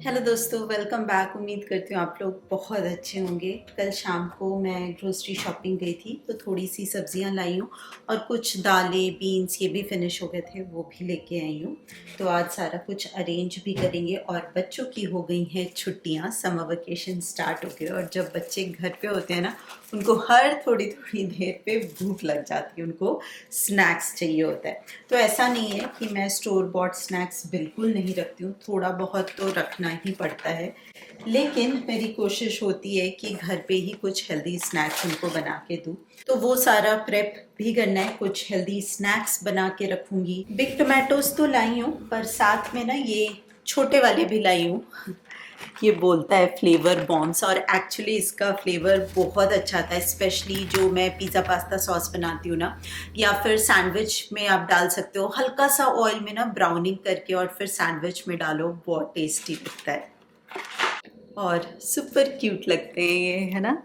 Hello दोस्तों, welcome back. उम्मीद करती हूँ आप लोग बहुत अच्छे होंगे। कल शाम को मैं ग्रोसरी शॉपिंग गई थी तो थोड़ी सी सब्जियां लाई हूँ और कुछ दालें, बीन्स ये भी फिनिश हो गए थे, वो भी लेके आई हूँ। तो आज सारा कुछ अरेंज भी करेंगे। और बच्चों की हो गई हैं छुट्टियाँ, समर वेकेशन स्टार्ट हो गए और जब बच्चे घर पे होते हैं ना, उनको हर थोड़ी थोड़ी देर पे भूख लग जाती है, उनको स्नैक्स चाहिए होता है। तो ऐसा नहीं है कि मैं स्टोर बॉट स्नैक्स बिल्कुल नहीं रखती हूँ, थोड़ा बहुत तो रखना ही पड़ता है। लेकिन मेरी कोशिश होती है कि घर पे ही कुछ हेल्दी स्नैक्स उनको बना के दूँ। तो वो सारा प्रेप भी करना है, कुछ हेल्दी स्नैक्स बना के रखूँगी। बिग टोमेटोज तो लाई हूँ, पर साथ में ना ये छोटे वाले भी लाई हूँ। ये बोलता है फ्लेवर बॉम्ब्स, और एक्चुअली इसका फ्लेवर बहुत अच्छा आता है। स्पेशली जो मैं पिज़्ज़ा पास्ता सॉस बनाती हूँ ना, या फिर सैंडविच में आप डाल सकते हो, हल्का सा ऑयल में ना ब्राउनिंग करके और फिर सैंडविच में डालो, बहुत टेस्टी लगता है और सुपर क्यूट लगते हैं ये, है ना।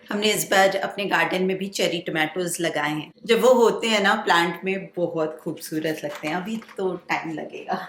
हमने इस बार अपने गार्डन में भी चेरी टमाटोज लगाए हैं। जब वो होते हैं ना प्लांट में, बहुत खूबसूरत लगते हैं। अभी तो टाइम लगेगा।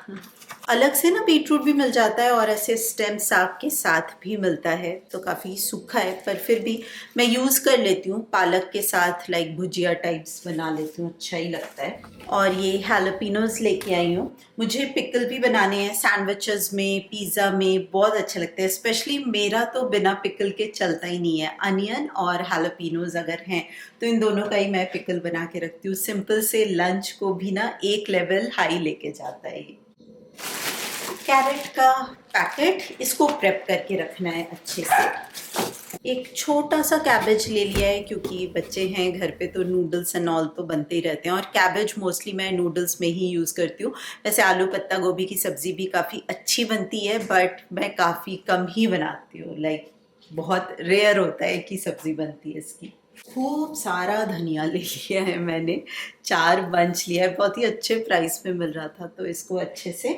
अलग से ना बीटरूट भी मिल जाता है और ऐसे स्टेम साग के साथ भी मिलता है, तो काफ़ी सूखा है पर फिर भी मैं यूज़ कर लेती हूँ। पालक के साथ लाइक भुजिया टाइप्स बना लेती हूँ, अच्छा ही लगता है। और ये हैलोपिनोज लेके आई हूँ। मुझे पिकल भी बनाने हैं सैंडविचेस में, पिज़्ज़ा में, बहुत अच्छा लगता है। स्पेशली मेरा तो बिना पिकल के चलता ही नहीं है। अनियन और हैलोपिनोज अगर हैं तो इन दोनों का ही मैं पिकल बना के रखती हूँ। सिंपल से लंच को भी ना एक लेवल हाई लेके जाता है ये। कैरेट का पैकेट, इसको प्रेप करके रखना है अच्छे से। एक छोटा सा कैबेज ले लिया है क्योंकि बच्चे हैं घर पे तो नूडल्स एंड ऑल तो बनते ही रहते हैं, और कैबेज मोस्टली मैं नूडल्स में ही यूज़ करती हूँ। वैसे आलू पत्ता गोभी की सब्ज़ी भी काफ़ी अच्छी बनती है, बट मैं काफ़ी कम ही बनाती हूँ। लाइक बहुत रेयर होता है कि सब्ज़ी बनती है इसकी। खूब सारा धनिया ले लिया है मैंने, 4 बंच लिया है। बहुत ही अच्छे प्राइस में मिल रहा था, तो इसको अच्छे से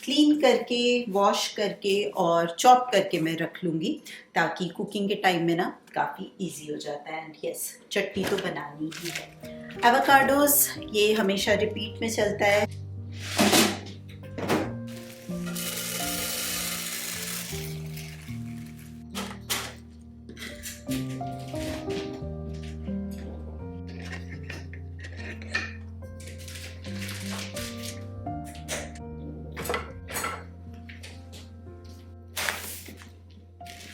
क्लीन करके, वॉश करके और चॉप करके मैं रख लूँगी, ताकि कुकिंग के टाइम में ना काफ़ी इजी हो जाता है। एंड यस, चटनी तो बनानी ही है। एवोकाडोज, ये हमेशा रिपीट में चलता है।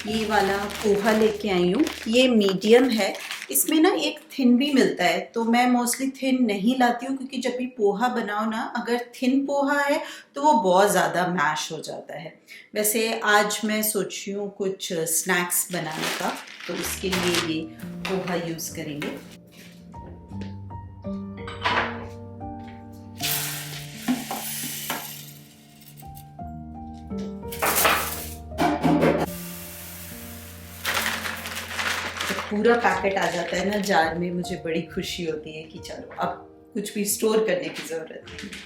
ये वाला पोहा लेके आई हूँ, ये मीडियम है। इसमें ना एक थिन भी मिलता है, तो मैं मोस्टली थिन नहीं लाती हूँ क्योंकि जब भी पोहा बनाओ ना, अगर थिन पोहा है तो वो बहुत ज़्यादा मैश हो जाता है। वैसे आज मैं सोच रही हूँ कुछ स्नैक्स बनाने का, तो उसके लिए ये पोहा यूज़ करेंगे। पूरा पैकेट आ जाता है ना जार में, मुझे बड़ी खुशी होती है कि चलो अब कुछ भी स्टोर करने की ज़रूरत नहीं।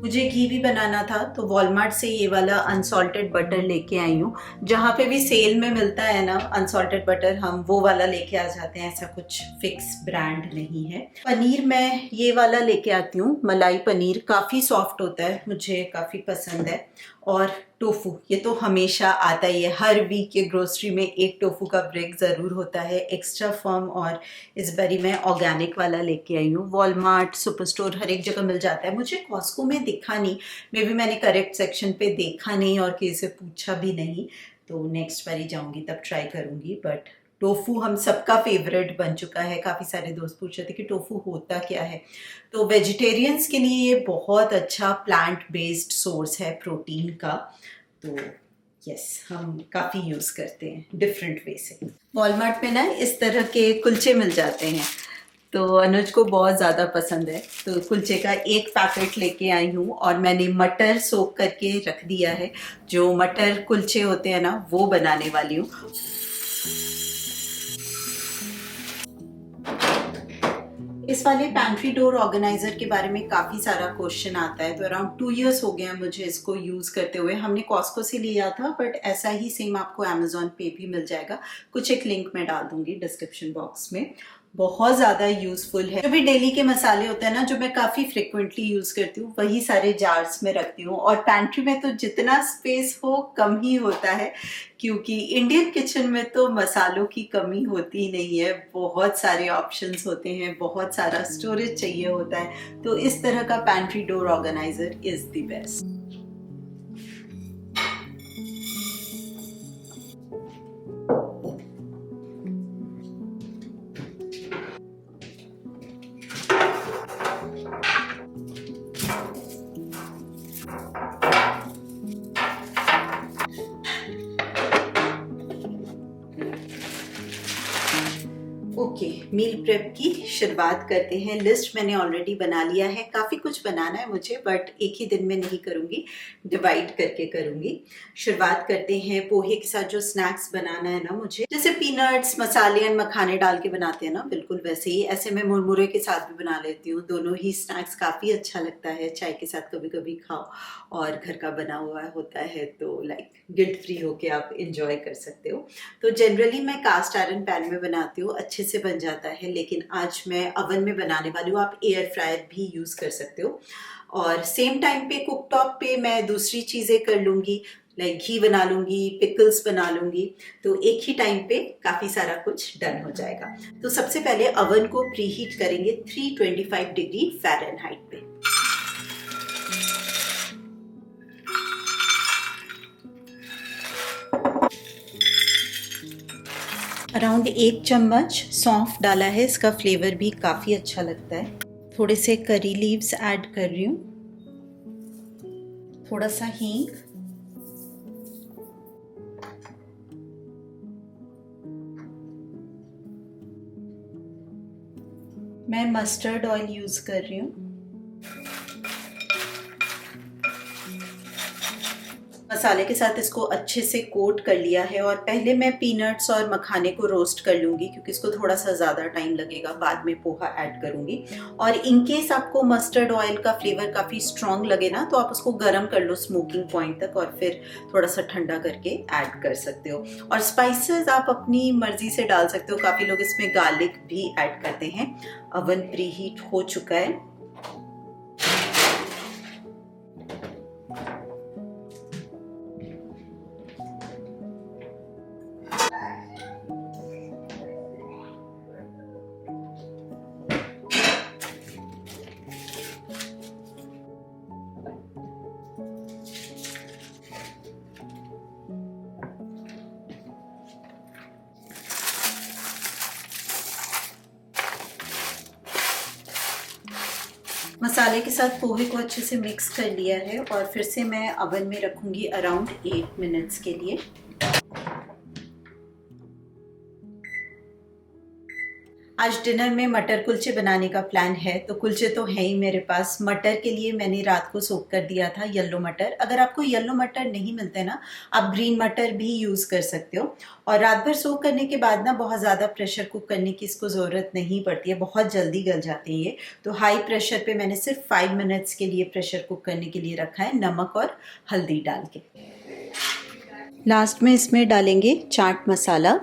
मुझे घी भी बनाना था, तो वॉलमार्ट से ये वाला अनसॉल्टेड बटर लेके आई हूँ। जहाँ पे भी सेल में मिलता है ना अनसॉल्टेड बटर, हम वो वाला लेके आ जाते हैं। ऐसा कुछ फिक्स ब्रांड नहीं है। पनीर मैं ये वाला लेके आती हूँ, मलाई पनीर, काफ़ी सॉफ्ट होता है, मुझे काफ़ी पसंद है। और टोफू, ये तो हमेशा आता ही है, हर वीक के ग्रोसरी में एक टोफू का ब्रेक ज़रूर होता है, एक्स्ट्रा फर्म। और इस बारी मैं ऑर्गेनिक वाला लेके आई हूँ। वॉलमार्ट, सुपर स्टोर, हर एक जगह मिल जाता है। मुझे कॉस्को में दिखा नहीं, मे बी मैंने करेक्ट सेक्शन पे देखा नहीं और किसी से पूछा भी नहीं, तो नेक्स्ट बारी जाऊँगी तब ट्राई करूँगी। बट टोफू हम सबका फेवरेट बन चुका है। काफ़ी सारे दोस्त पूछ रहे थे कि टोफू होता क्या है। तो वेजिटेरियंस के लिए ये बहुत अच्छा प्लांट बेस्ड सोर्स है प्रोटीन का। तो यस, हम काफ़ी यूज़ करते हैं डिफरेंट वे से। वॉलमार्ट में ना इस तरह के कुलचे मिल जाते हैं, तो अनुज को बहुत ज़्यादा पसंद है, तो कुलचे का एक पैकेट लेके आई हूँ। और मैंने मटर सोक करके रख दिया है। जो मटर कुलचे होते हैं ना, वो बनाने वाली हूँ। इस वाले पैंट्री डोर ऑर्गेनाइजर के बारे में काफ़ी सारा क्वेश्चन आता है। तो अराउंड 2 इयर्स हो गए हैं मुझे इसको यूज़ करते हुए। हमने कॉस्को से लिया था, बट ऐसा ही सेम आपको अमेजोन पे भी मिल जाएगा। कुछ एक लिंक मैं डाल दूंगी डिस्क्रिप्शन बॉक्स में। बहुत ज़्यादा यूज़फुल है। जो भी डेली के मसाले होते हैं ना, जो मैं काफ़ी फ्रिक्वेंटली यूज़ करती हूँ, वही सारे जार्स में रखती हूँ। और पैंट्री में तो जितना स्पेस हो कम ही होता है, क्योंकि इंडियन किचन में तो मसालों की कमी होती ही नहीं है। बहुत सारे ऑप्शंस होते हैं, बहुत सारा स्टोरेज चाहिए होता है। तो इस तरह का pantry door organiser is the best. Okay, meal prep की शुरुआत करते हैं। लिस्ट मैंने ऑलरेडी बना लिया है। काफ़ी कुछ बनाना है मुझे, बट एक ही दिन में नहीं करूँगी, डिवाइड करके करूँगी। शुरुआत करते हैं पोहे के साथ। जो स्नैक्स बनाना है ना मुझे, जैसे पीनट्स, मसाले एंड मखाने डाल के बनाते हैं ना, बिल्कुल वैसे ही। ऐसे मैं मुरमुरे के साथ भी बना लेती हूँ। दोनों ही स्नैक्स काफ़ी अच्छा लगता है। चाय के साथ कभी कभी खाओ, और घर का बना हुआ होता है तो लाइक गिल्ट फ्री होके आप इंजॉय कर सकते हो। तो जनरली मैं कास्ट आयरन पैन में बनाती हूँ, अच्छे से बन जाता है। लेकिन आज मैं अवन में बनाने वाली हूँ। आप एयर फ्रायर भी यूज़ कर सकते हो। और सेम टाइम पे कुक टॉप पे मैं दूसरी चीज़ें कर लूँगी, लाइक घी बना लूँगी, पिकल्स बना लूँगी। तो एक ही टाइम पे काफ़ी सारा कुछ डन हो जाएगा। तो सबसे पहले अवन को प्री हीट करेंगे 325 डिग्री फ़ारेनहाइट पे। अराउंड 1 चम्मच सौंफ डाला है, इसका फ्लेवर भी काफ़ी अच्छा लगता है। थोड़े से करी लीव्स ऐड कर रही हूँ, थोड़ा सा हींग, मैं मस्टर्ड ऑयल यूज़ कर रही हूँ। मसाले के साथ इसको अच्छे से कोट कर लिया है। और पहले मैं पीनट्स और मखाने को रोस्ट कर लूँगी, क्योंकि इसको थोड़ा सा ज़्यादा टाइम लगेगा। बाद में पोहा ऐड करूँगी। और इन केस आपको मस्टर्ड ऑयल का फ्लेवर काफ़ी स्ट्रॉन्ग लगे ना, तो आप उसको गर्म कर लो स्मोकिंग पॉइंट तक, और फिर थोड़ा सा ठंडा करके ऐड कर सकते हो। और स्पाइसेस आप अपनी मर्जी से डाल सकते हो। काफ़ी लोग इसमें गार्लिक भी ऐड करते हैं। अवन प्री हीट हो चुका है। मसाले के साथ पोहे को अच्छे से मिक्स कर लिया है। और फिर से मैं अवन में रखूंगी अराउंड 8 मिनट्स के लिए। आज डिनर में मटर कुलचे बनाने का प्लान है। तो कुलचे तो है ही मेरे पास। मटर के लिए मैंने रात को सोक कर दिया था, येलो मटर। अगर आपको येलो मटर नहीं मिलते ना, आप ग्रीन मटर भी यूज़ कर सकते हो। और रात भर सोक करने के बाद ना बहुत ज़्यादा प्रेशर कुक करने की इसको ज़रूरत नहीं पड़ती है, बहुत जल्दी गल जाते हैं ये। तो हाई प्रेशर पे मैंने सिर्फ 5 मिनट्स के लिए प्रेशर कुक करने के लिए रखा है, नमक और हल्दी डाल के। लास्ट में इसमें डालेंगे चाट मसाला।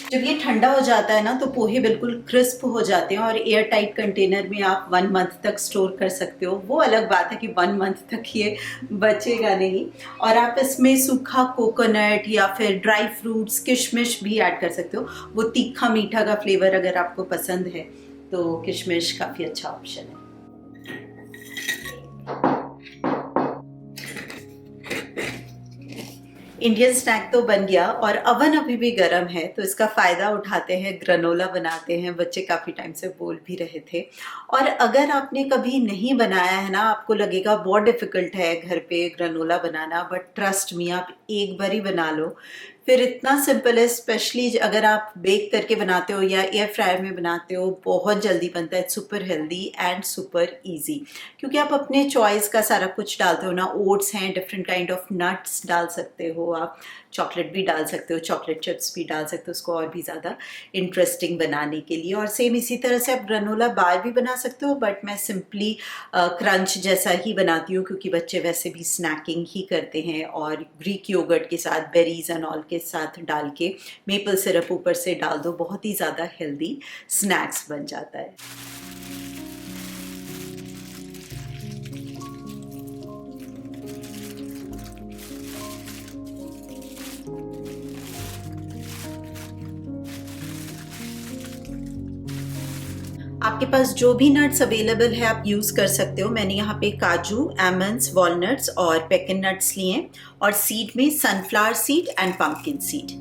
जब ये ठंडा हो जाता है ना, तो पोहे बिल्कुल क्रिस्प हो जाते हैं। और एयर टाइट कंटेनर में आप 1 मंथ तक स्टोर कर सकते हो। वो अलग बात है कि 1 मंथ तक ये बचेगा नहीं। और आप इसमें सूखा कोकोनट या फिर ड्राई फ्रूट्स, किशमिश भी ऐड कर सकते हो। वो तीखा मीठा का फ्लेवर अगर आपको पसंद है तो किशमिश काफ़ी अच्छा ऑप्शन है। इंडियन स्नैक तो बन गया, और अवन अभी भी गर्म है, तो इसका फ़ायदा उठाते हैं, ग्रेनोला बनाते हैं। बच्चे काफ़ी टाइम से बोल भी रहे थे। और अगर आपने कभी नहीं बनाया है ना, आपको लगेगा बहुत डिफ़िकल्ट है घर पे granola banana, but trust me, आप एक बार ही बना लो, फिर इतना सिंपल है, स्पेशली अगर आप बेक करके बनाते हो या एयर फ्रायर में बनाते हो, बहुत जल्दी बनता है, super healthy and super easy. क्योंकि आप अपने चॉइस का सारा कुछ डालते हो ना, ओट्स हैं, डिफरेंट काइंड ऑफ नट्स डाल सकते हो आप, चॉकलेट भी डाल सकते हो, चॉकलेट चिप्स भी डाल सकते हो उसको और भी ज़्यादा इंटरेस्टिंग बनाने के लिए। और सेम इसी तरह से आप ग्रेनोला बार भी बना सकते हो, बट मैं सिंपली क्रंच जैसा ही बनाती हूँ क्योंकि बच्चे वैसे भी स्नैकिंग ही करते हैं। और ग्रीक योगर्ट के साथ, बेरीज एंड ऑल के साथ डाल के मेपल सिरप ऊपर से डाल दो, बहुत ही ज़्यादा हेल्दी स्नैक्स बन जाता है। आपके पास जो भी नट्स अवेलेबल है आप यूज़ कर सकते हो। मैंने यहाँ पे काजू, आमंड्स, वॉलनट्स और पेकन नट्स लिए हैं। और सीड में sunflower seed and pumpkin seed.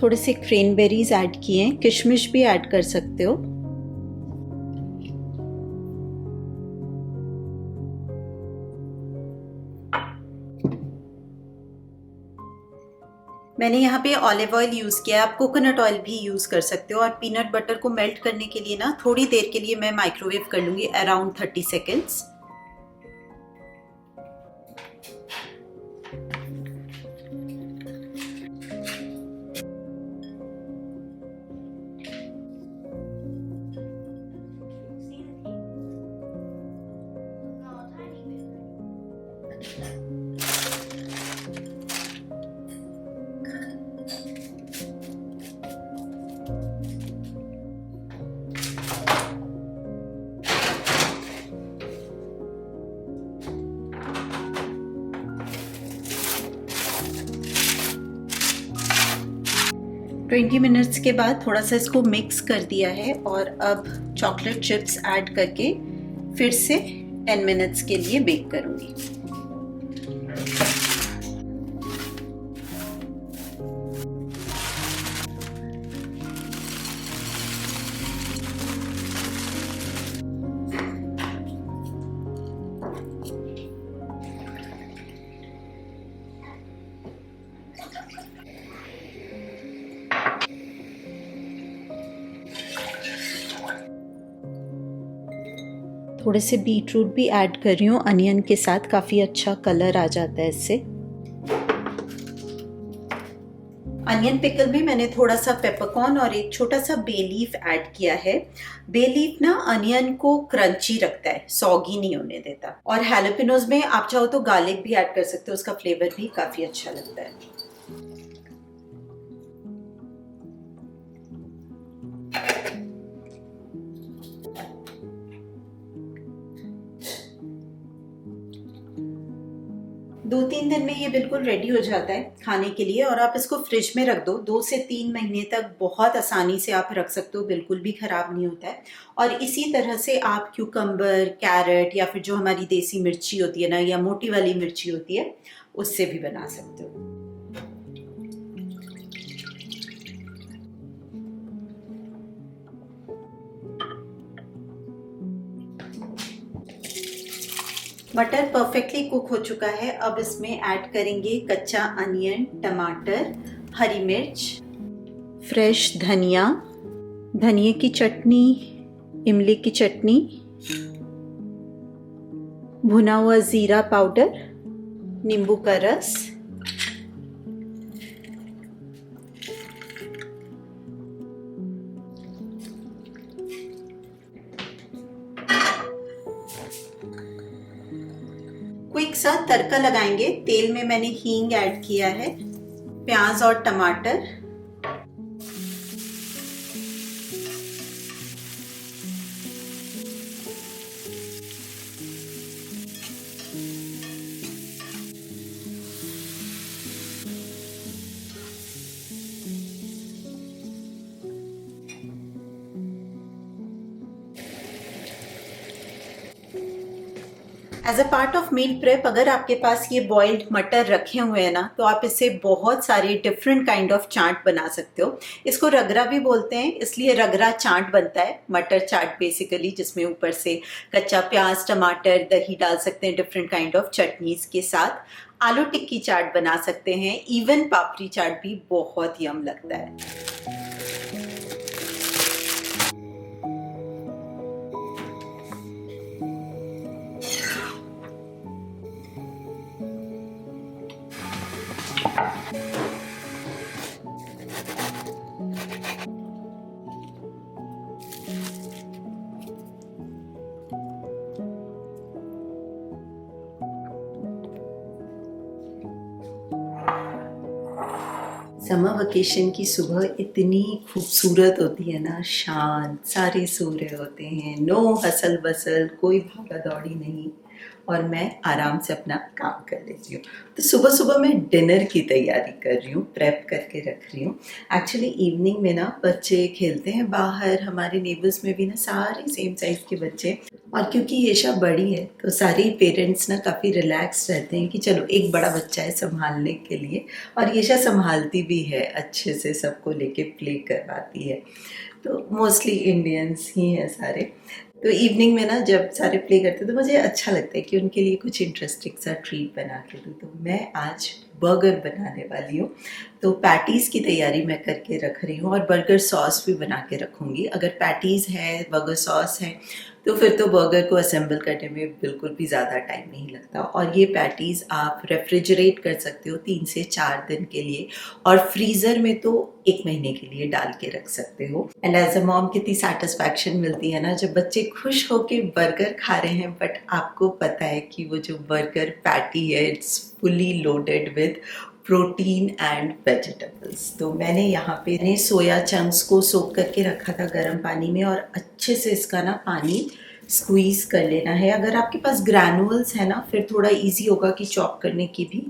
थोड़े से क्रेनबेरीज ऐड किए हैं, किशमिश भी ऐड कर सकते हो। मैंने यहाँ पे ऑलिव ऑयल यूज़ किया है, आप कोकोनट ऑयल भी यूज़ कर सकते हो। और पीनट बटर को मेल्ट करने के लिए ना थोड़ी देर के लिए मैं माइक्रोवेव कर लूँगी, अराउंड 30 सेकेंड्स। ट्वेंटी मिनट्स के बाद थोड़ा सा इसको मिक्स कर दिया है और अब चॉकलेट चिप्स ऐड करके फिर से 10 मिनट्स के लिए बेक करूँगी। थोड़े से बीट रूट भी ऐड कर रही हूँ अनियन के साथ, काफ़ी अच्छा कलर आ जाता है इससे। अनियन पिकल में मैंने थोड़ा सा पेपरकॉर्न और एक छोटा सा बे लीफ ऐड किया है। बे लीफ ना अनियन को क्रंची रखता है, सॉगी नहीं होने देता। और हैलोपिनोज में आप चाहो तो गार्लिक भी ऐड कर सकते हो, उसका फ्लेवर भी काफ़ी अच्छा लगता है। दो तीन दिन में ये बिल्कुल रेडी हो जाता है खाने के लिए। और आप इसको फ्रिज में रख दो, 2 से 3 महीने तक बहुत आसानी से आप रख सकते हो, बिल्कुल भी खराब नहीं होता है। और इसी तरह से आप क्यूकम्बर, कैरेट या फिर जो हमारी देसी मिर्ची होती है ना, या मोटी वाली मिर्ची होती है, उससे भी बना सकते हो। मटर परफेक्टली कुक हो चुका है। अब इसमें ऐड करेंगे कच्चा अनियन, टमाटर, हरी मिर्च, फ्रेश धनिया, धनिया की चटनी, इमली की चटनी, भुना हुआ जीरा पाउडर, नींबू का रस, क्विक सा तड़का लगाएंगे। तेल में मैंने हींग ऐड किया है, प्याज और टमाटर, as a part of meal prep अगर आपके पास ये बॉइल्ड मटर रखे हुए हैं ना, तो आप इससे बहुत सारे डिफरेंट काइंड ऑफ चाट बना सकते हो। इसको रगरा भी बोलते हैं, इसलिए रगरा चाट बनता है, मटर चाट बेसिकली, जिसमें ऊपर से कच्चा प्याज, टमाटर, दही डाल सकते हैं डिफरेंट काइंड ऑफ चटनीज के साथ। आलू टिक्की चाट बना सकते हैं, इवन पापड़ी चाट भी बहुत यम लगता है। समर वेकेशन की सुबह इतनी खूबसूरत होती है ना, शांत, सारे सो रहे होते हैं, नो हसल बसल, कोई भागा दौड़ी नहीं, और मैं आराम से अपना काम कर लेती हूँ। तो सुबह सुबह मैं डिनर की तैयारी कर रही हूँ, प्रेप करके रख रही हूँ। एक्चुअली इवनिंग में ना बच्चे खेलते हैं बाहर, हमारे नेबर्स में भी ना सारे सेम साइज़ के बच्चे, और क्योंकि येशा बड़ी है तो सारे पेरेंट्स ना काफ़ी रिलैक्स रहते हैं कि चलो एक बड़ा बच्चा है संभालने के लिए, और येशा संभालती भी है अच्छे से, सबको लेके प्ले करवाती है। तो मोस्टली इंडियंस ही हैं सारे। तो इवनिंग में ना जब सारे प्ले करते तो मुझे अच्छा लगता है कि उनके लिए कुछ इंटरेस्टिंग सा ट्रीट बना के दूँ। तो मैं आज बर्गर बनाने वाली हूँ। तो पैटीज़ की तैयारी मैं करके रख रही हूँ, और बर्गर सॉस भी बना के रखूँगी। अगर पैटीज़ है, बर्गर सॉस है, तो फिर तो बर्गर को असेंबल करने में बिल्कुल भी ज़्यादा टाइम नहीं लगता। और ये पैटीज़ आप रेफ्रिजरेट कर सकते हो 3 से 4 दिन के लिए, और फ्रीज़र में तो 1 महीने के लिए डाल के रख सकते हो। एंड एज अ मॉम कितनी सेटिस्फैक्शन मिलती है ना जब बच्चे खुश होके बर्गर खा रहे हैं, बट आपको पता है कि वो जो बर्गर पैटी है it's fully loaded with protein and vegetables. तो मैंने यहाँ पे सोया चंक्स को सोक करके रखा था गर्म पानी में, और अच्छे से इसका ना पानी स्क्वीज़ कर लेना है। अगर आपके पास ग्रैनुअल्स है ना, फिर थोड़ा इजी होगा कि चॉप करने की भी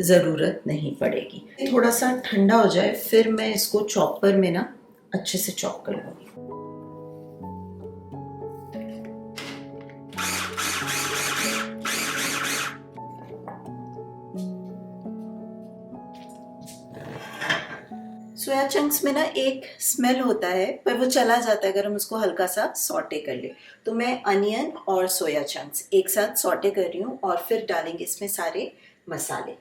ज़रूरत नहीं पड़ेगी। थोड़ा सा ठंडा हो जाए फिर मैं इसको चॉपर में ना अच्छे से चॉप कर लूँगी। सोया चंक्स में ना एक स्मेल होता है, पर वो चला जाता है अगर हम उसको हल्का सा सॉटे कर ले। तो मैं अनियन और सोया चंक्स एक साथ सॉटे कर रही हूँ, और फिर डालेंगे इसमें सारे मसाले।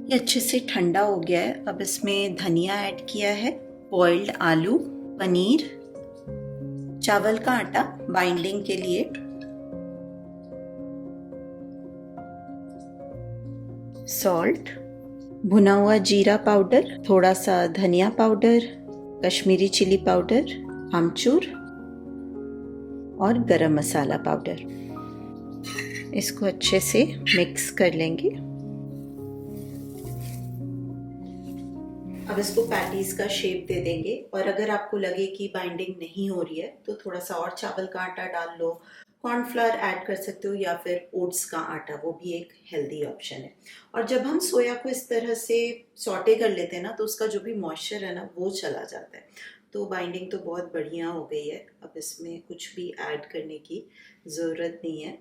ये अच्छे से ठंडा हो गया है। अब इसमें धनिया ऐड किया है, बॉइल्ड आलू, पनीर, चावल का आटा बाइंडिंग के लिए, सॉल्ट, भुना हुआ जीरा पाउडर, थोड़ा सा धनिया पाउडर, कश्मीरी चिली पाउडर, आमचूर और गरम मसाला पाउडर। इसको अच्छे से मिक्स कर लेंगे। अब इसको पैटीज का शेप दे देंगे, और अगर आपको लगे कि बाइंडिंग नहीं हो रही है तो थोड़ा सा और चावल का आटा डाल लो, कॉर्नफ्लावर ऐड कर सकते हो, या फिर ओट्स का आटा, वो भी एक हेल्दी ऑप्शन है। और जब हम सोया को इस तरह से सॉटे कर लेते हैं ना, तो उसका जो भी मॉइस्चर है ना वो चला जाता है। तो बाइंडिंग तो बहुत बढ़िया हो गई है। अब इसमें कुछ भी ऐड करने की ज़रूरत नहीं है।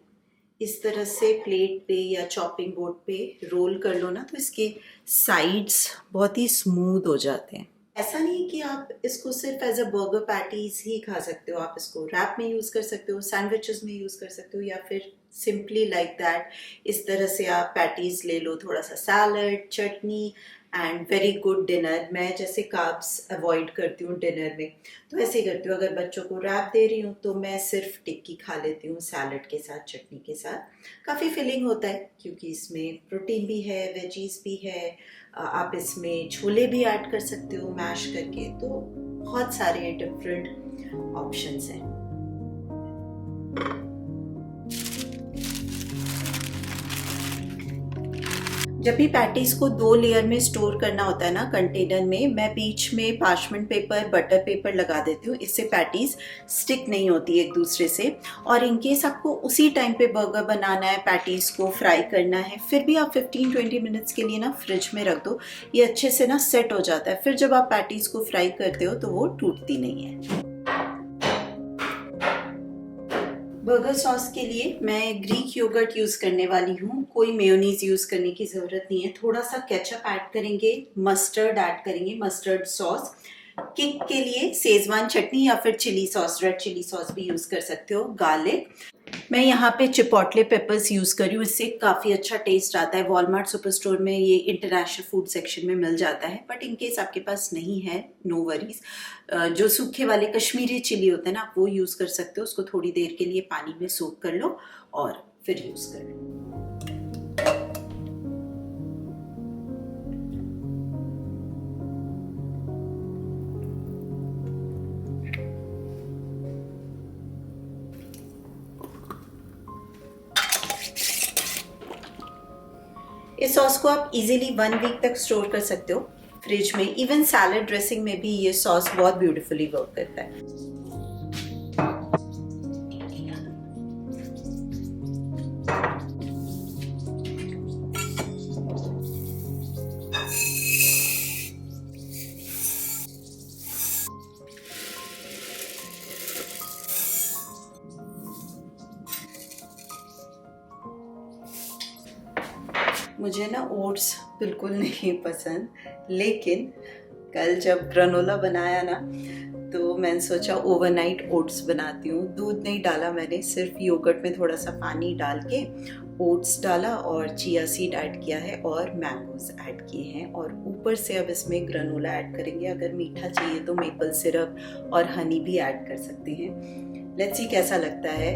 इस तरह से प्लेट पे या चॉपिंग बोर्ड पे रोल कर लो ना, तो इसके साइड्स बहुत ही स्मूथ हो जाते हैं। ऐसा नहीं कि आप इसको सिर्फ एज अ बर्गर पैटीज ही खा सकते हो, आप इसको रैप में यूज़ कर सकते हो, सैंडविचेस में यूज़ कर सकते हो, या फिर सिंपली लाइक दैट इस तरह से आप पैटीज ले लो, थोड़ा सा salad, chutney, and very good dinner. मैं जैसे कार्ब्स अवॉइड करती हूँ डिनर में, तो ऐसे ही करती हूँ। अगर बच्चों को रैप दे रही हूँ तो मैं सिर्फ टिक्की खा लेती हूँ सैलड के साथ, चटनी के साथ। काफ़ी फिलिंग होता है क्योंकि इसमें प्रोटीन भी है, वेजीज भी है। आप इसमें छोले भी ऐड कर सकते हो मैश करके। तो बहुत सारे डिफरेंट ऑप्शंस हैं। जब भी पैटीज को 2 लेयर में स्टोर करना होता है ना कंटेनर में, मैं बीच में पार्चमेंट पेपर, बटर पेपर लगा देती हूँ। इससे पैटीज स्टिक नहीं होती एक दूसरे से। और इनकेस आपको उसी टाइम पे बर्गर बनाना है, पैटीज को फ्राई करना है, फिर भी आप 15-20 मिनट्स के लिए ना फ्रिज में रख दो। ये अच्छे से ना सेट हो जाता है। फिर जब आप पैटीज को फ्राई करते हो तो वो टूटती नहीं है। बर्गर सॉस के लिए मैं ग्रीक योगर्ट यूज़ करने वाली हूँ। कोई मेयोनीज यूज़ करने की ज़रूरत नहीं है। थोड़ा सा केचप ऐड करेंगे, मस्टर्ड ऐड करेंगे, मस्टर्ड सॉस। किक के लिए सेजवान चटनी या फिर chilli sauce, red chilli sauce भी यूज़ कर सकते हो। गार्लिक, मैं यहाँ पे चिपोटले पेपर्स यूज़ कर रही हूँ। इससे काफ़ी अच्छा टेस्ट आता है। वॉलमार्ट सुपर स्टोर में ये इंटरनेशनल फूड सेक्शन में मिल जाता है, बट इन केस आपके पास नहीं है, नो वरीज। जो सूखे वाले कश्मीरी चिली होते हैं ना, आप वो यूज़ कर सकते हो। उसको थोड़ी देर के लिए पानी में सोक कर लो और फिर यूज़ कर लो। इस सॉस को आप इजीली 1 वीक तक स्टोर कर सकते हो फ्रिज में। इवन सैलड ड्रेसिंग में भी ये सॉस बहुत ब्यूटीफुली वर्क करता है। मुझे ना ओट्स बिल्कुल नहीं पसंद, लेकिन कल जब ग्रेनोला बनाया ना, तो मैंने सोचा ओवरनाइट ओट्स बनाती हूँ। दूध नहीं डाला मैंने, सिर्फ योगर्ट में थोड़ा सा पानी डाल के ओट्स डाला और चिया सीड ऐड किया है और मैंगोज ऐड किए हैं। और ऊपर से अब इसमें ग्रेनोला ऐड करेंगे। अगर मीठा चाहिए तो मेपल सिरप और हनी भी ऐड कर सकते हैं। लेट्स सी कैसा लगता है।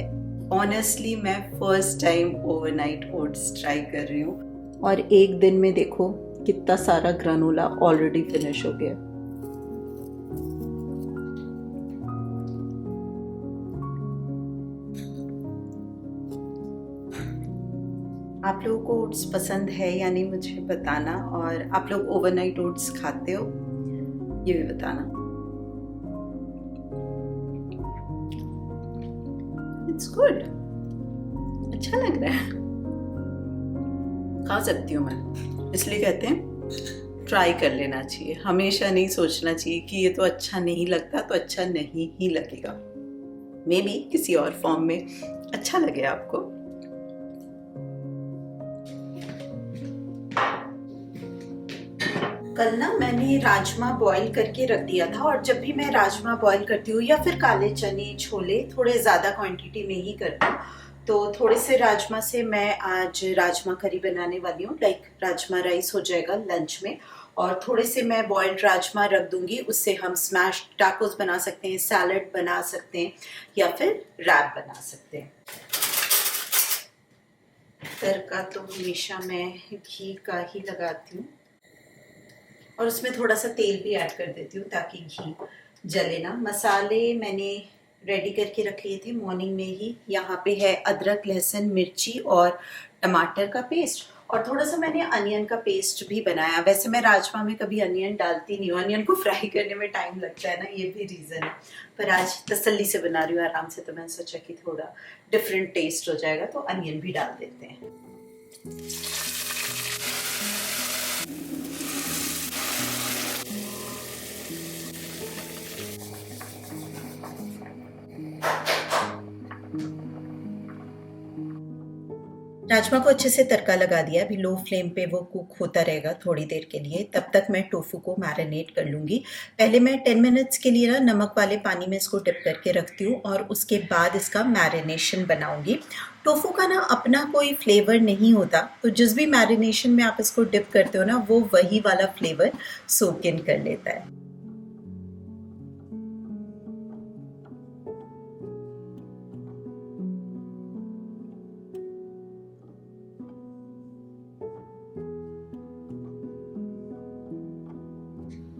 ऑनेस्टली मैं first time overnight oats try कर रही हूँ और एक दिन में देखो कितना सारा ग्रेनोला ऑलरेडी फिनिश हो गया। आप लोगों को ओट्स पसंद है या नहीं मुझे बताना, और आप लोग ओवरनाइट ओट्स खाते हो ये भी बताना। इट्स गुड, अच्छा लग रहा है, खा सकती हूँ मैं। इसलिए कहते हैं ट्राई कर लेना चाहिए। हमेशा नहीं सोचना चाहिए कि ये तो अच्छा नहीं लगता तो अच्छा नहीं ही लगेगा। मे बी किसी और फॉर्म में अच्छा लगे आपको। कल ना मैंने राजमा बॉईल करके रख दिया था, और जब भी मैं राजमा बॉईल करती हूँ या फिर काले चने छोले थोड़े ज़्यादा क्वांटिटी में ही करती हूँ, तो थोड़े से राजमा से मैं आज राजमा करी बनाने वाली हूँ। लाइक राजमा राइस हो जाएगा लंच में, और थोड़े से मैं बॉइल्ड राजमा रख दूंगी। उससे हम स्मैश टाकोस बना सकते हैं, सैलड बना सकते हैं या फिर रैप बना सकते हैं। तड़का तो हमेशा मैं घी का ही लगाती हूँ और उसमें थोड़ा सा तेल भी ऐड कर देती हूँ ताकि घी जले ना। मसाले मैंने रेडी करके रख लिए थे मॉर्निंग में ही। यहाँ पे है अदरक, लहसुन, मिर्ची और टमाटर का पेस्ट, और थोड़ा सा मैंने अनियन का पेस्ट भी बनाया। वैसे मैं राजमा में कभी अनियन डालती नहीं हूँ, अनियन को फ्राई करने में टाइम लगता है ना, ये भी रीज़न है। पर आज तसल्ली से बना रही हूँ आराम से, तो मैंने सोचा कि थोड़ा डिफरेंट टेस्ट हो जाएगा तो अनियन भी डाल देते हैं। राजमा को अच्छे से तड़का लगा दिया। अभी लो फ्लेम पे वो कुक होता रहेगा थोड़ी देर के लिए। तब तक मैं टोफू को मैरिनेट कर लूँगी। पहले मैं 10 मिनट्स के लिए ना नमक वाले पानी में इसको डिप करके रखती हूँ और उसके बाद इसका मैरिनेशन बनाऊँगी। टोफू का ना अपना कोई फ्लेवर नहीं होता, तो जिस भी मैरिनेशन में आप इसको डिप करते हो ना, वो वही वाला फ्लेवर सोक इन कर लेता है।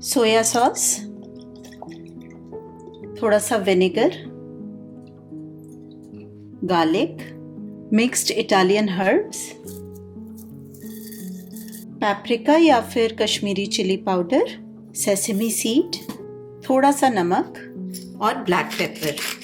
सोया सॉस, थोड़ा सा vinegar, garlic, mixed Italian herbs, paprika या फिर Kashmiri chilli powder, sesame seed, थोड़ा सा नमक और ब्लैक पेपर।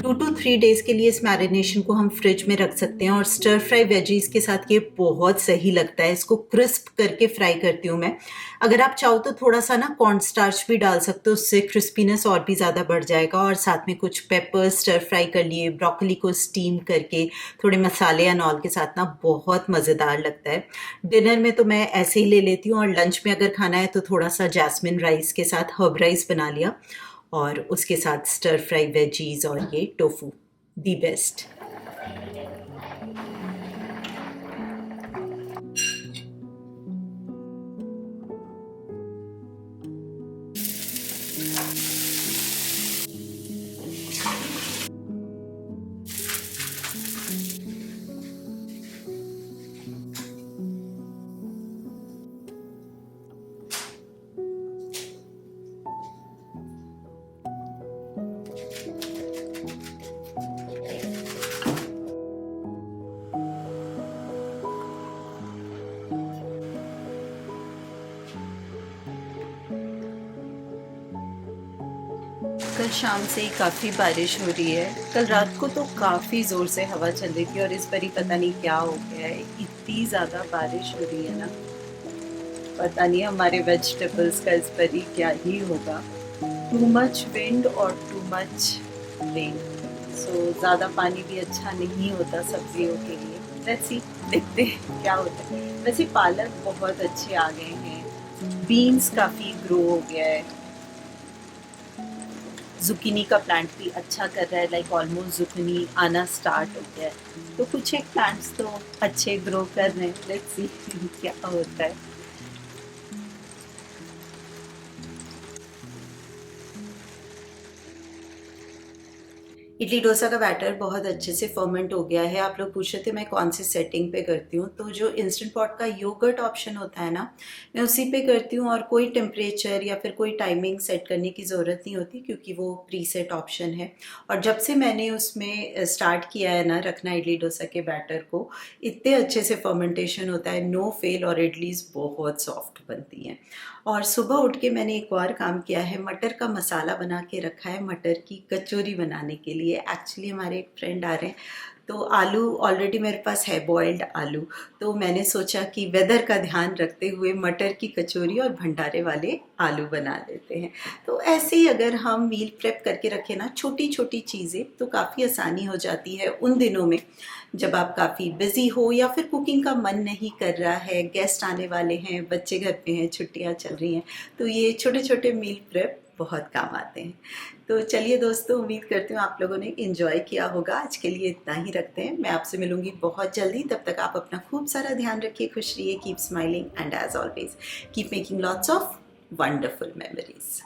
2 to 3 डेज़ के लिए इस मैरिनेशन को हम फ्रिज में रख सकते हैं। और स्टर फ्राई वेजीज के साथ ये बहुत सही लगता है। इसको क्रिस्प करके फ्राई करती हूँ मैं। अगर आप चाहो तो थोड़ा सा ना कॉर्न स्टार्च भी डाल सकते हो, उससे क्रिस्पीनेस और भी ज़्यादा बढ़ जाएगा। और साथ में कुछ पेपर्स स्टर फ्राई कर लिए, ब्रोकली को स्टीम करके थोड़े मसाले या नॉल के साथ ना बहुत मज़ेदार लगता है। डिनर में तो मैं ऐसे ही ले लेती हूँ, और लंच में अगर खाना है तो थोड़ा सा जैस्मिन राइस के साथ हर्ब राइस बना लिया, और उसके साथ स्टर फ्राई वेजीज और ये टोफू, दी बेस्ट। कल शाम से ही काफ़ी बारिश हो रही है। कल रात को तो काफ़ी ज़ोर से हवा चल रही थी, और इस बारी पता नहीं क्या हो गया है, इतनी ज़्यादा बारिश हो रही है ना। पता नहीं हमारे वेजिटेबल्स का इस बारी क्या ही होगा। टू मच विंड और टू मच रेन, सो ज़्यादा पानी भी अच्छा नहीं होता सब्जियों के लिए। लेट्स सी, देखते हैं क्या होता है। वैसे पालक बहुत अच्छे आ गए हैं, बीन्स काफ़ी ग्रो हो गया है, जुकीनी का प्लांट भी अच्छा कर रहा है, लाइक ऑलमोस्ट जुकीनी आना स्टार्ट हो गया है। तो कुछ एक प्लांट्स तो अच्छे ग्रो कर रहे हैं। लेट्स सी क्या होता है। इडली डोसा का बैटर बहुत अच्छे से फर्मेंट हो गया है। आप लोग पूछ रहे थे मैं कौन सी सेटिंग पे करती हूँ, तो जो इंस्टेंट पॉट का योगर्ट ऑप्शन होता है ना, मैं उसी पे करती हूँ। और कोई टेम्परेचर या फिर कोई टाइमिंग सेट करने की ज़रूरत नहीं होती, क्योंकि वो प्रीसेट ऑप्शन है। और जब से मैंने उसमें स्टार्ट किया है ना रखना इडली डोसा के बैटर को, इतने अच्छे से फर्मेंटेशन होता है, नो फेल, और इडलीज बहुत सॉफ्ट बनती हैं। और सुबह उठ के मैंने एक और काम किया है, मटर का मसाला बना के रखा है मटर की कचौरी बनाने के लिए। एक्चुअली हमारे एक फ्रेंड आ रहे हैं, तो आलू ऑलरेडी मेरे पास है, बॉइल्ड आलू। तो मैंने सोचा कि वेदर का ध्यान रखते हुए मटर की कचौरी और भंडारे वाले आलू बना लेते हैं। तो ऐसे ही अगर हम मील प्रेप करके रखें ना छोटी छोटी चीज़ें, तो काफ़ी आसानी हो जाती है उन दिनों में जब आप काफ़ी बिजी हो, या फिर कुकिंग का मन नहीं कर रहा है, गेस्ट आने वाले हैं, बच्चे घर पे हैं, छुट्टियां चल रही हैं, तो ये छोटे छोटे मील प्रेप बहुत काम आते हैं। तो चलिए दोस्तों, उम्मीद करती हूँ आप लोगों ने एंजॉय किया होगा। आज के लिए इतना ही रखते हैं, मैं आपसे मिलूंगी बहुत जल्दी। तब तक आप अपना खूब सारा ध्यान रखिए, खुश रहिए, keep smiling, and as always keep making lots of wonderful memories.